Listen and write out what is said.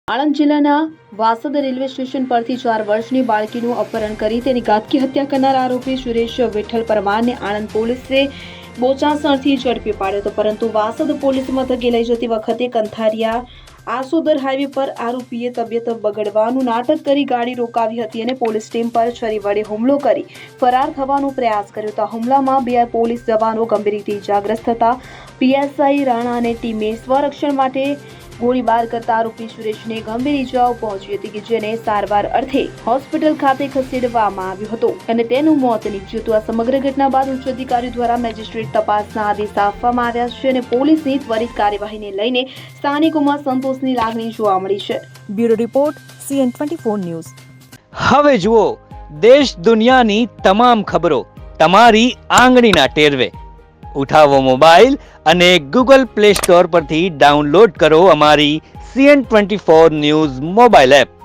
આણંદ જિલ્લાના Vasad railway station પરથી 4 વર્ષની બાળકીનું અપહરણ કરી તેની ઘાતકી હત્યા કરનાર આરોપી સુરેશ વિઠ્ઠલ પરમારને આણંદ પોલીસે બોચાસણથી ઝડપી પાડ્યો હતો, પરંતુ વાસદ પોલીસ મથકે લઈ જતી વખતે કંથારિયા આસોદર હાઈવે પર આરોપીએ તબિયત બગડવાનું નાટક કરી ગાડી રોકાવી હતી અને પોલીસ ટીમ પર છરી વડે હુમલો કરી ફરાર થવાનો પ્રયાસ કર્યો હતો। હુમલામાં 2 પોલીસ જવાનો ગંભીર રીતે ઇજાગ્રસ્ત થતા પીએસઆઈ રાણા અને ટીમે સ્વરક્ષણ માટે ગોળીબાર કરતા આરોપી સુરેશને ગંભીર ઇજાઓ પહોંચી હતી કે જેને સારવાર અર્થે હોસ્પિટલ ખાતે ખસેડવામાં આવ્યો હતો અને તેનું મોત નીપજ્યું હતું। આ સમગ્ર ઘટના બાદ ઉચ્ચ અધિકારીઓ દ્વારા મેજિસ્ટ્રેટ તપાસના આદેશ આપવામાં આવ્યા છે અને પોલીસની ત્વરિત કાર્યવાહીને લઈને સ્થાનિકોમાં સંતોષની લાગણી જોવા મળી છે। Bureau report CN24 news. હવે જુઓ દેશ દુનિયાની તમામ ખબરો તમારી આંગળીના ટેરવે। ઉઠાવો મોબાઈલ અને Google Play Store પરથી ડાઉનલોડ કરો અમારી CN24 ન્યૂઝ મોબાઈલ એપ।